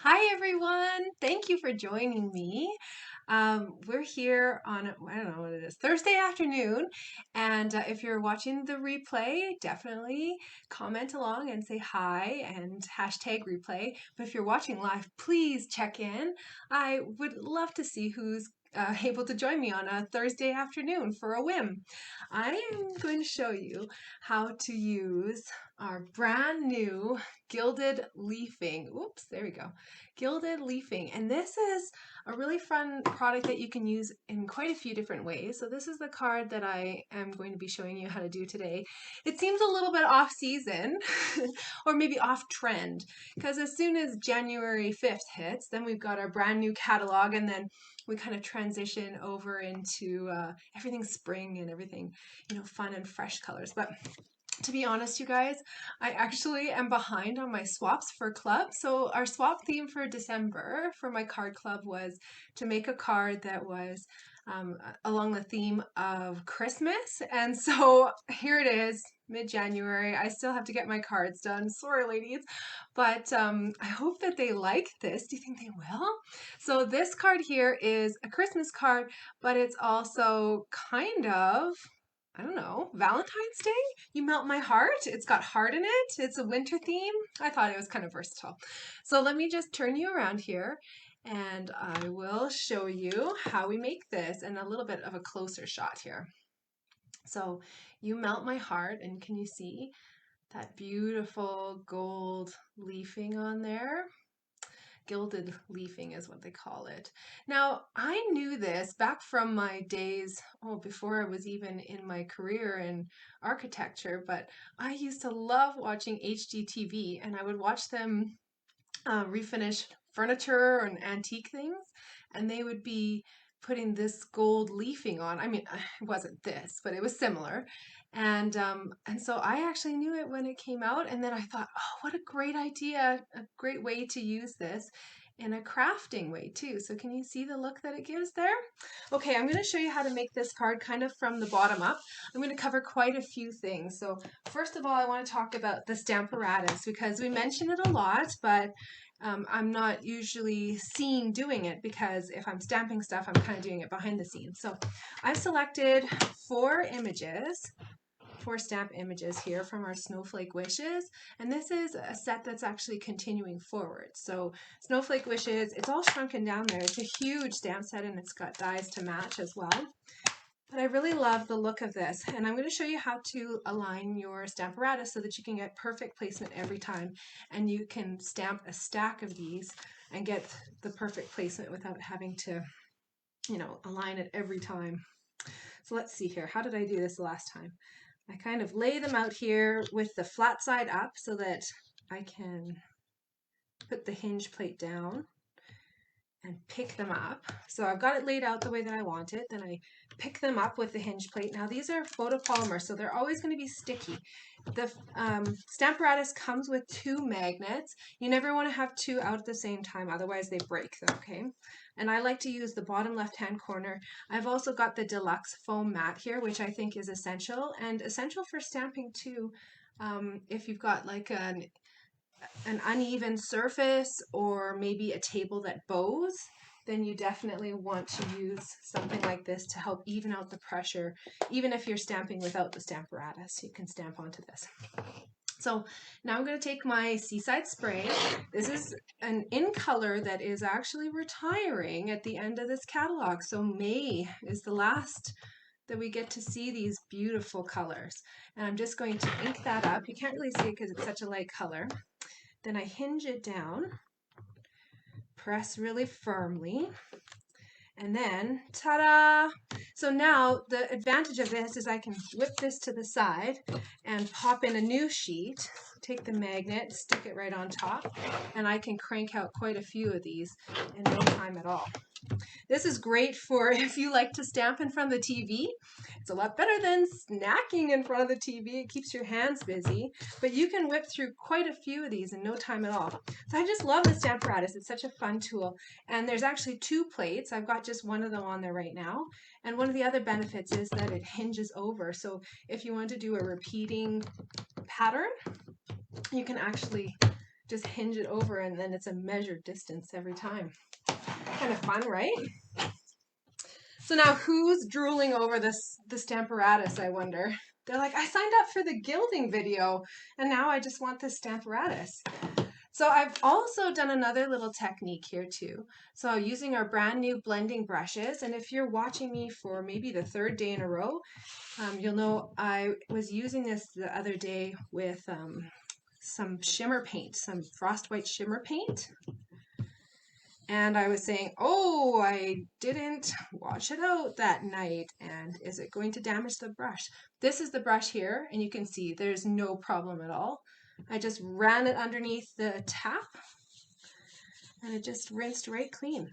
Hi everyone, thank you for joining me. We're here on, I don't know what it is, Thursday afternoon. And if you're watching the replay, definitely comment along and say hi and hashtag replay. But if you're watching live, please check in. I would love to see who's able to join me on a Thursday afternoon for a whim. I am going to show you how to use our brand new Gilded Leafing. Oops, there we go. Gilded Leafing. And this is a really fun product that you can use in quite a few different ways. So this is the card that I am going to be showing you how to do today. It seems a little bit off season or maybe off trend because as soon as January 5th hits, then we've got our brand new catalog and then we kind of transition over into everything spring and everything, fun and fresh colors. But to be honest, you guys, I actually am behind on my swaps for club. So our swap theme for December for my card club was to make a card that was along the theme of Christmas. And so here it is, mid-January. I still have to get my cards done. Sorry, ladies. But I hope that they like this. Do you think they will? So this card here is a Christmas card, but it's also kind of, I don't know, Valentine's Day? You Melt My Heart. It's got heart in it. It's a winter theme. I thought it was kind of versatile. So let me just turn you around here and I will show you how we make this and a little bit of a closer shot here. So you melt my heart, and can you see that beautiful gold leafing on there? Gilded leafing is what they call it. Now, I knew this back from my days, before I was even in my career in architecture, but I used to love watching HGTV and I would watch them refinish furniture and antique things, and they would be putting this gold leafing on. I mean, it wasn't this, but it was similar. And so I actually knew it when it came out, and then I thought, oh, what a great idea, a great way to use this in a crafting way too. So can you see the look that it gives there? Okay, I'm going to show you how to make this card kind of from the bottom up. I'm going to cover quite a few things. So first of all, I want to talk about the Stamparatus because we mention it a lot, but I'm not usually seen doing it because if I'm stamping stuff, I'm kind of doing it behind the scenes. So I've selected four stamp images here from our Snowflake Wishes, and this is a set that's actually continuing forward. So Snowflake Wishes, it's all shrunken down there. It's a huge stamp set and it's got dies to match as well. But I really love the look of this, and I'm going to show you how to align your Stamparatus so that you can get perfect placement every time, and you can stamp a stack of these and get the perfect placement without having to, align it every time. So let's see here. How did I do this the last time? I kind of lay them out here with the flat side up so that I can put the hinge plate down and pick them up. So I've got it laid out the way that I want it. Then I pick them up with the hinge plate. Now these are photopolymer, so they're always going to be sticky. The Stamparatus comes with two magnets. You never want to have two out at the same time, otherwise they break them, okay? And I like to use the bottom left-hand corner. I've also got the deluxe foam mat here, which I think is essential, and essential for stamping too. If you've got like an uneven surface or maybe a table that bows, then you definitely want to use something like this to help even out the pressure. Even if you're stamping without the Stamparatus, you can stamp onto this. So now I'm going to take my Seaside Spray. This is an in color that is actually retiring at the end of this catalog. So May is the last that we get to see these beautiful colors. And I'm just going to ink that up. You can't really see it because it's such a light color. Then I hinge it down, press really firmly, and then ta-da! So now the advantage of this is I can whip this to the side and pop in a new sheet, take the magnet, stick it right on top, and I can crank out quite a few of these in no time at all. This is great for if you like to stamp in front of the TV. It's a lot better than snacking in front of the TV. It keeps your hands busy, but you can whip through quite a few of these in no time at all. So I just love the Stamparatus. It's such a fun tool. And there's actually two plates. I've got just one of them on there right now. And one of the other benefits is that it hinges over. So if you want to do a repeating pattern, you can actually just hinge it over and then it's a measured distance every time. Kind of fun, right? So now who's drooling over the Stamparatus, I wonder? They're like, I signed up for the gilding video and now I just want this Stamparatus. So I've also done another little technique here too. So using our brand new blending brushes, and if you're watching me for maybe the third day in a row, you'll know I was using this the other day with some shimmer paint, some frost white shimmer paint. And I was saying, oh, I didn't wash it out that night. And is it going to damage the brush? This is the brush here, and you can see there's no problem at all. I just ran it underneath the tap, and it just rinsed right clean.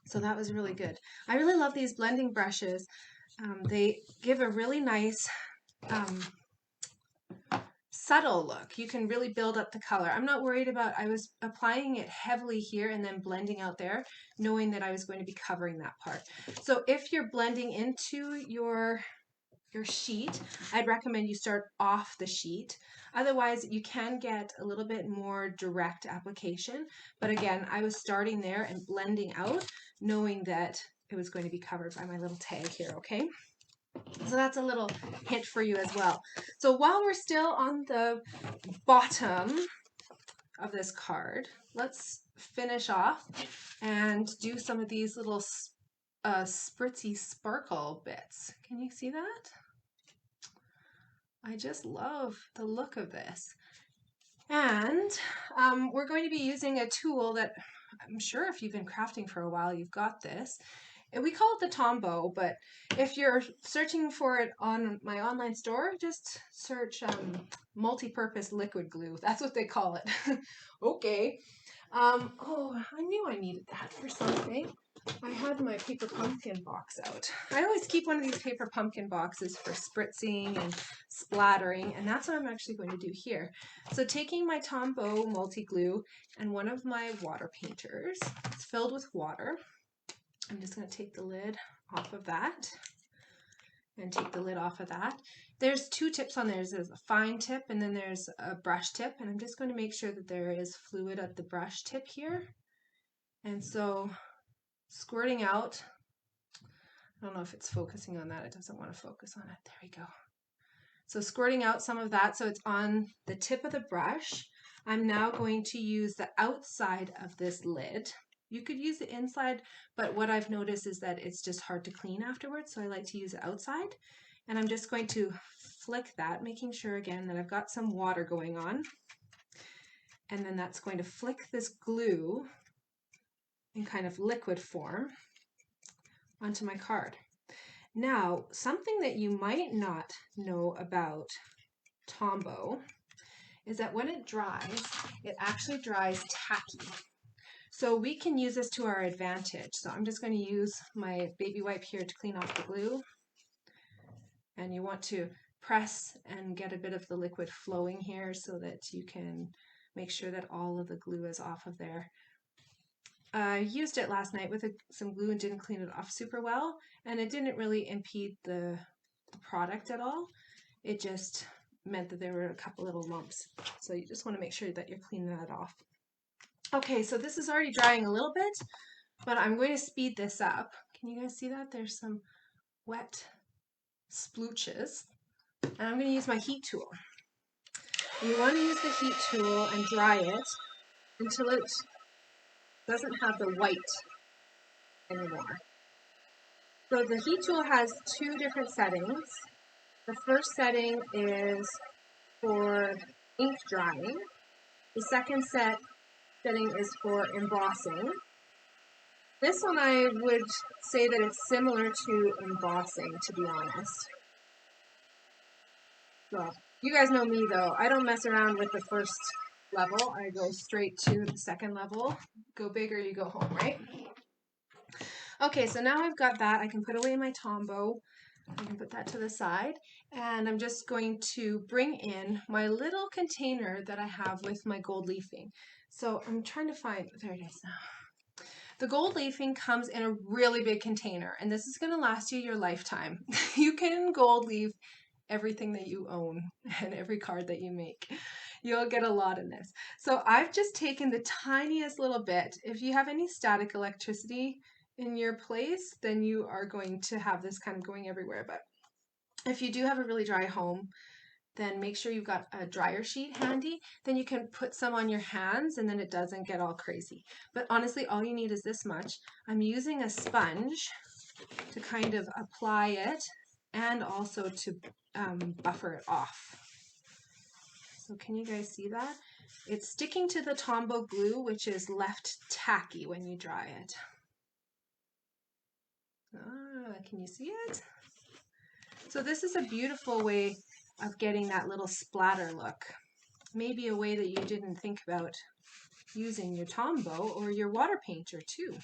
So that was really good. I really love these blending brushes. They give a really nice subtle look. You can really build up the color. I'm not worried about, I was applying it heavily here and then blending out there, knowing that I was going to be covering that part. So if you're blending into your sheet, I'd recommend you start off the sheet. Otherwise, you can get a little bit more direct application. But again, I was starting there and blending out, knowing that it was going to be covered by my little tag here, okay? So that's a little hint for you as well. So while we're still on the bottom of this card, let's finish off and do some of these little spritzy sparkle bits. Can you see that? I just love the look of this. And we're going to be using a tool that I'm sure if you've been crafting for a while, you've got this. We call it the Tombow, but if you're searching for it on my online store, just search multi-purpose liquid glue. That's what they call it. Okay. Oh, I knew I needed that for something. I had my paper pumpkin box out. I always keep one of these paper pumpkin boxes for spritzing and splattering, and that's what I'm actually going to do here. So taking my Tombow multi-glue and one of my water painters, it's filled with water. I'm just going to take the lid off of that and take the lid off of that. There's two tips on there. There's a fine tip and then there's a brush tip, and I'm just going to make sure that there is fluid at the brush tip here. And so squirting out, I don't know if it's focusing on that. It doesn't want to focus on it. There we go. So squirting out some of that so it's on the tip of the brush. I'm now going to use the outside of this lid. You could use the inside, but what I've noticed is that it's just hard to clean afterwards, so I like to use the outside. And I'm just going to flick that, making sure again that I've got some water going on. And then that's going to flick this glue in kind of liquid form onto my card. Now, something that you might not know about Tombow is that when it dries, it actually dries tacky. So we can use this to our advantage. So I'm just going to use my baby wipe here to clean off the glue. And you want to press and get a bit of the liquid flowing here so that you can make sure that all of the glue is off of there. I used it last night with some glue and didn't clean it off super well, and it didn't really impede the product at all. It just meant that there were a couple little lumps. So you just want to make sure that you're cleaning that off. Okay, so this is already drying a little bit, but I'm going to speed this up. Can you guys see that? There's some wet splooches. And I'm going to use my heat tool. You want to use the heat tool and dry it until it doesn't have the white anymore. So the heat tool has two different settings. The first setting is for ink drying. The second setting is for embossing. This one I would say that it's similar to embossing, to be honest. So you guys know me though, I don't mess around with the first level. I go straight to the second level. Go big or you go home, right? Okay, so now I've got that. I can put away my Tombow. I can put that to the side. And I'm just going to bring in my little container that I have with my gold leafing. So I'm trying to find, there it is now. The gold leafing comes in a really big container, and this is going to last you your lifetime. You can gold leaf everything that you own and every card that you make. You'll get a lot in this. So I've just taken the tiniest little bit. If you have any static electricity in your place, then you are going to have this kind of going everywhere. But if you do have a really dry home, then make sure you've got a dryer sheet handy. Then you can put some on your hands and then it doesn't get all crazy. But honestly, all you need is this much. I'm using a sponge to kind of apply it and also to buffer it off. So can you guys see that? It's sticking to the Tombow glue, which is left tacky when you dry it. Can you see it? So this is a beautiful way of getting that little splatter look. Maybe a way that you didn't think about using your Tombow or your water painter too.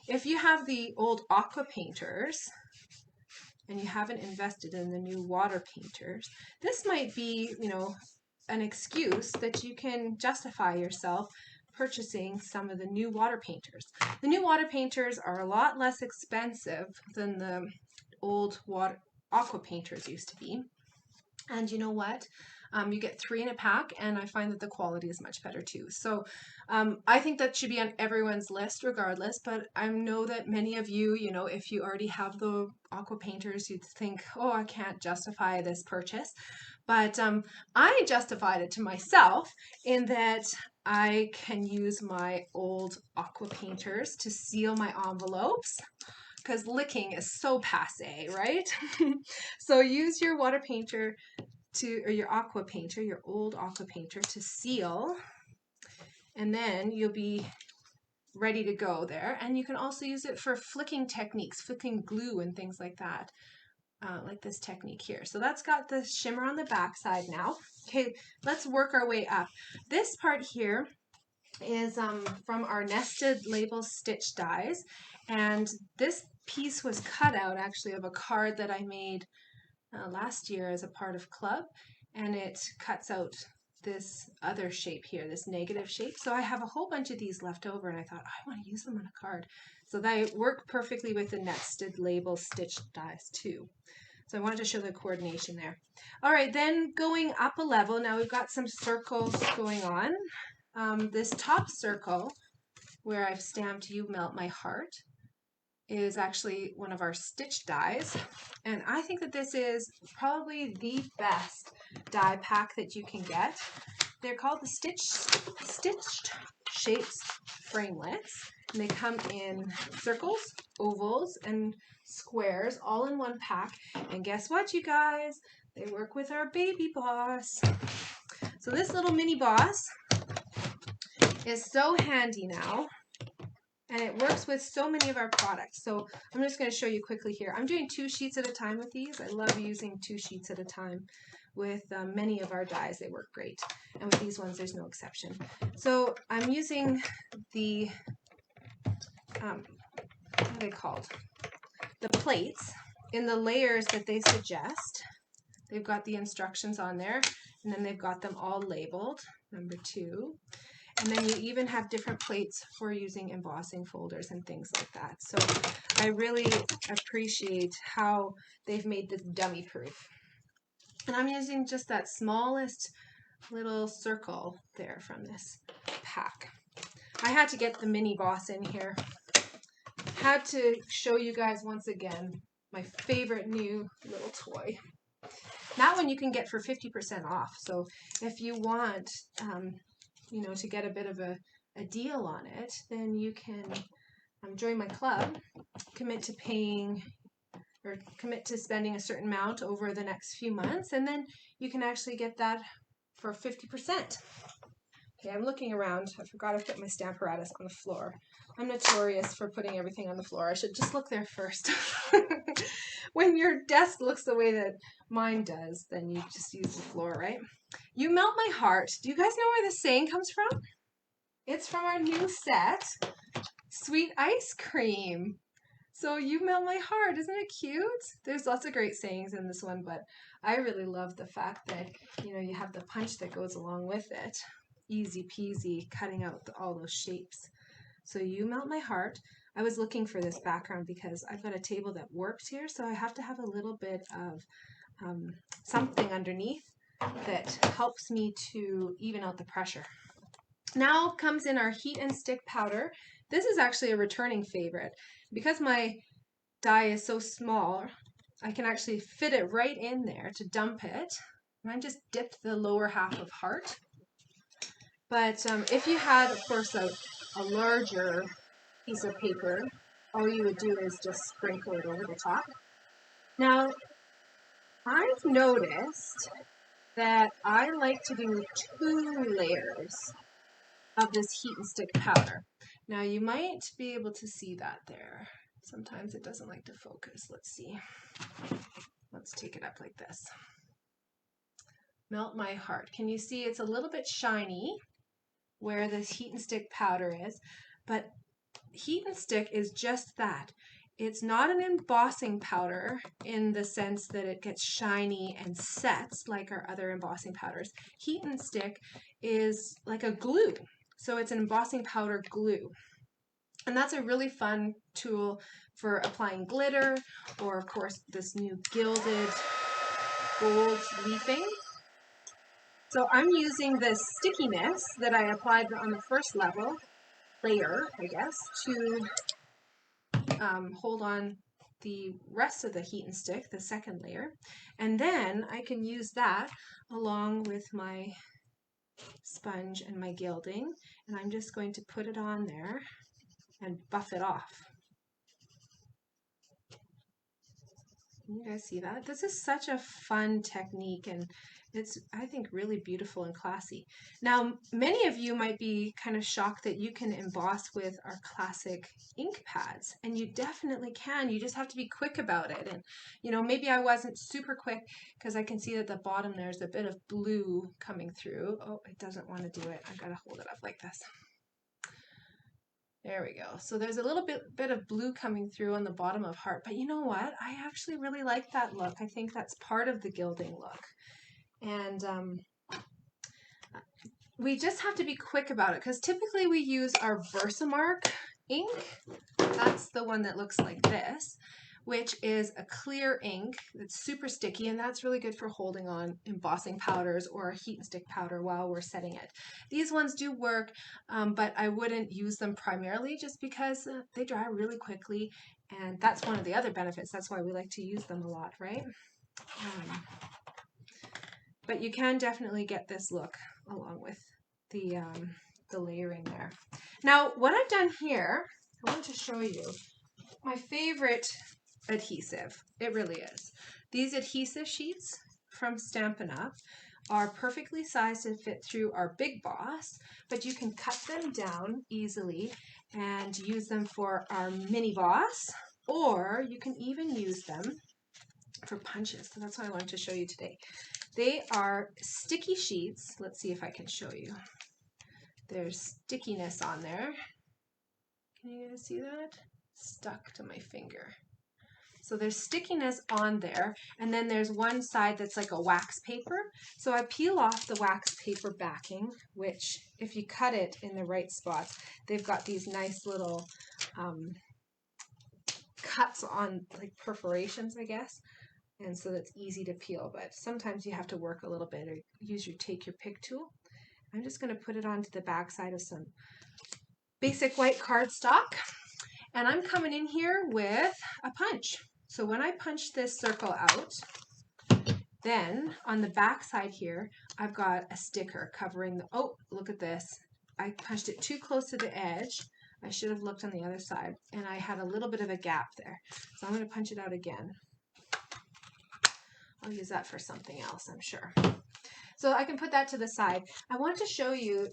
If you have the old aqua painters and you haven't invested in the new water painters, this might be, you know, an excuse that you can justify yourself purchasing some of the new water painters. The new water painters are a lot less expensive than the old aqua painters used to be. And you know what? You get 3 in a pack, and I find that the quality is much better too. So I think that should be on everyone's list regardless, but I know that many of you, you know, if you already have the aqua painters, you'd think, oh, I can't justify this purchase. But I justified it to myself in that I can use my old aqua painters to seal my envelopes, because licking is so passe, right? So use your water painter or your aqua painter, your old aqua painter, to seal, and then you'll be ready to go there. And you can also use it for flicking techniques, flicking glue and things like that, like this technique here. So that's got the shimmer on the back side now. Okay, let's work our way up. This part here is from our nested label stitch dies, and this piece was cut out actually of a card that I made last year as a part of club, and it cuts out this other shape here, this negative shape. So I have a whole bunch of these left over, and I thought, I want to use them on a card. So they work perfectly with the nested label stitch dies too. So I wanted to show the coordination there. All right, then going up a level, now we've got some circles going on. This top circle where I've stamped "You Melt My Heart" is actually one of our stitch dies, and I think that this is probably the best die pack that you can get. They're called the Stitched Shapes Framelits, and they come in circles, ovals, and squares all in one pack. And guess what, you guys? They work with our baby boss. So this little mini boss is so handy now, and it works with so many of our products. So I'm just going to show you quickly here. I'm doing 2 sheets at a time with these. I love using 2 sheets at a time with many of our dies. They work great. And with these ones, there's no exception. So I'm using the, what are they called? The plates in the layers that they suggest. They've got the instructions on there, and then they've got them all labeled, number 2. And then you even have different plates for using embossing folders and things like that. So I really appreciate how they've made this dummy proof. And I'm using just that smallest little circle there from this pack. I had to get the mini boss in here. Had to show you guys once again my favorite new little toy. That one you can get for 50% off. So if you want, you know, to get a bit of a deal on it, then you can join my club, commit to paying or commit to spending a certain amount over the next few months, and then you can actually get that for 50%. Okay, I'm looking around. I forgot I put my Stamparatus on the floor. I'm notorious for putting everything on the floor. I should just look there first. When your desk looks the way that mine does, then you just use the floor, right? You Melt My Heart. Do you guys know where this saying comes from? It's from our new set, Sweet Ice Cream. So you melt my heart. Isn't it cute? There's lots of great sayings in this one, but I really love the fact that, you know, you have the punch that goes along with it. Easy peasy, cutting out all those shapes. So you melt my heart. I was looking for this background because I've got a table that works here, so I have to have a little bit of something underneath that helps me to even out the pressure. Now comes in our heat and stick powder. This is actually a returning favorite. Because my die is so small, I can actually fit it right in there to dump it. And I just dipped the lower half of heart. But if you had, of course, a larger piece of paper, all you would do is just sprinkle it over the top. Now, I've noticed that I like to do 2 layers of this heat and stick powder. Now, you might be able to see that there. Sometimes it doesn't like to focus. Let's see. Let's take it up like this. Melt my heart. Can you see it's a little bit shiny where this heat and stick powder is? But heat and stick is just that. It's not an embossing powder in the sense that it gets shiny and sets like our other embossing powders. Heat and stick is like a glue. So it's an embossing powder glue. And that's a really fun tool for applying glitter, or of course this new Gilded Gold Leafing. So I'm using this stickiness that I applied on the first layer, I guess, to hold on the rest of the heat and stick, the second layer. And then I can use that along with my sponge and my gilding. And I'm just going to put it on there and buff it off. Can you guys see that? This is such a fun technique, and it's, I think, really beautiful and classy. Now, many of you might be kind of shocked that you can emboss with our classic ink pads, and you definitely can. You just have to be quick about it. And, you know, maybe I wasn't super quick because I can see at the bottom there's a bit of blue coming through. Oh, it doesn't want to do it. I've got to hold it up like this. There we go. So there's a little bit of blue coming through on the bottom of heart, but you know what? I actually really like that look. I think that's part of the gilding look. And we just have to be quick about it, because typically we use our Versamark ink. That's the one that looks like this, which is a clear ink that's super sticky, and that's really good for holding on embossing powders or heat and stick powder while we're setting it. These ones do work, but I wouldn't use them primarily just because they dry really quickly, and that's one of the other benefits. That's why we like to use them a lot, right? But you can definitely get this look along with the layering there. Now, what I've done here, I want to show you my favorite adhesive. It really is. These adhesive sheets from Stampin' Up! Are perfectly sized to fit through our Big Boss, but you can cut them down easily and use them for our Mini Boss, or you can even use them for punches. So that's what I wanted to show you today. They are sticky sheets. Let's see if I can show you. There's stickiness on there. Can you guys see that? Stuck to my finger. So there's stickiness on there, and then there's one side that's like a wax paper. So I peel off the wax paper backing, which if you cut it in the right spots, they've got these nice little cuts on, like perforations, I guess. And so that's easy to peel, but sometimes you have to work a little bit or use your take your pick tool. I'm just going to put it onto the back side of some basic white cardstock, and I'm coming in here with a punch. So when I punch this circle out, then on the back side here, I've got a sticker covering the, oh, look at this. I punched it too close to the edge. I should have looked on the other side, and I had a little bit of a gap there. So I'm going to punch it out again. I'll use that for something else, I'm sure. So I can put that to the side. I want to show you,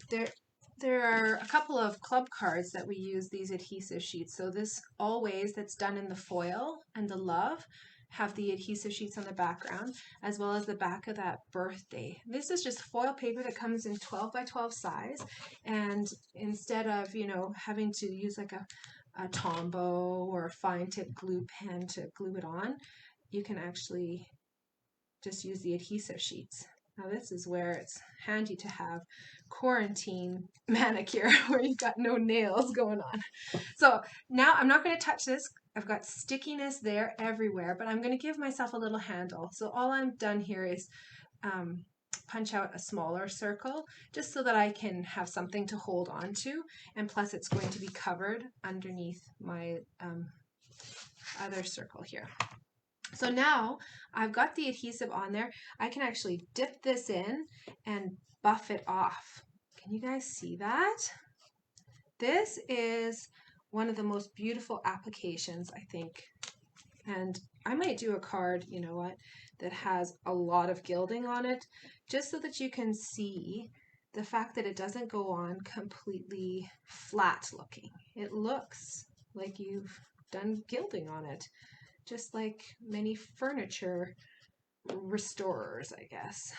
there are a couple of club cards that we use these adhesive sheets. So this Always that's done in the foil and the love have the adhesive sheets on the background, as well as the back of that birthday. This is just foil paper that comes in 12 by 12 size, and instead of, you know, having to use like a Tombow or a fine tip glue pen to glue it on, you can actually just use the adhesive sheets. Now this is where it's handy to have quarantine manicure where you've got no nails going on. So now I'm not going to touch this. I've got stickiness there everywhere, but I'm going to give myself a little handle. So all I've done here is punch out a smaller circle just so that I can have something to hold on to, and plus it's going to be covered underneath my other circle here. So now I've got the adhesive on there. I can actually dip this in and buff it off. Can you guys see that? This is one of the most beautiful applications, I think. And I might do a card, you know what, that has a lot of gilding on it, just so that you can see the fact that it doesn't go on completely flat looking. It looks like you've done gilding on it, just like many furniture restorers, I guess.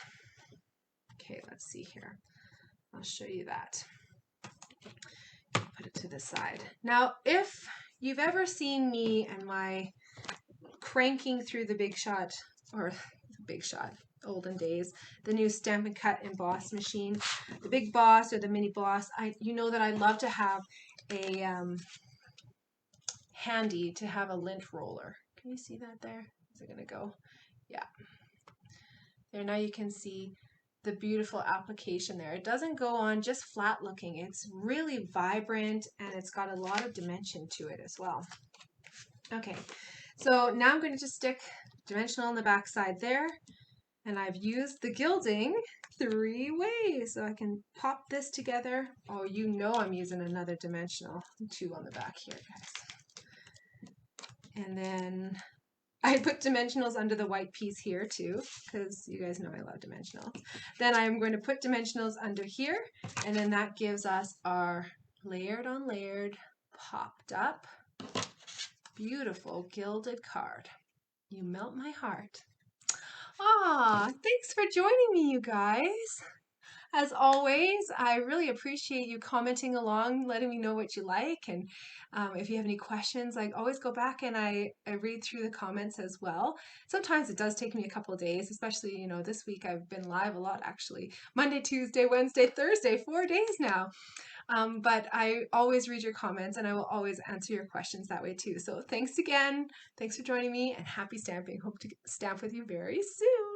Okay, let's see here. I'll show you that. Put it to the side. Now, if you've ever seen me and my cranking through the Big Shot, or the Big Shot, olden days, the new Stamp and Cut Emboss machine, the Big Boss or the Mini Boss, you know that I love to have a handy to have a lint roller. Can you see that there? Is it gonna go? Yeah. There, now you can see the beautiful application there. It doesn't go on just flat looking. It's really vibrant and it's got a lot of dimension to it as well. Okay, so now I'm going to just stick dimensional on the back side there, and I've used the gilding 3 ways. So I can pop this together. Oh, you know I'm using another dimensional 2 on the back here, guys. And then I put dimensionals under the white piece here too, because you guys know I love dimensionals. Then I'm going to put dimensionals under here, and then that gives us our layered on layered, popped up, beautiful gilded card. You melt my heart. Ah, thanks for joining me, you guys. As always, I really appreciate you commenting along, letting me know what you like, and if you have any questions, I always go back and I read through the comments as well. Sometimes it does take me a couple of days, especially, you know, this week I've been live a lot actually. Monday, Tuesday, Wednesday, Thursday, 4 days now. But I always read your comments and I will always answer your questions that way too. So thanks again. Thanks for joining me, and happy stamping. Hope to stamp with you very soon.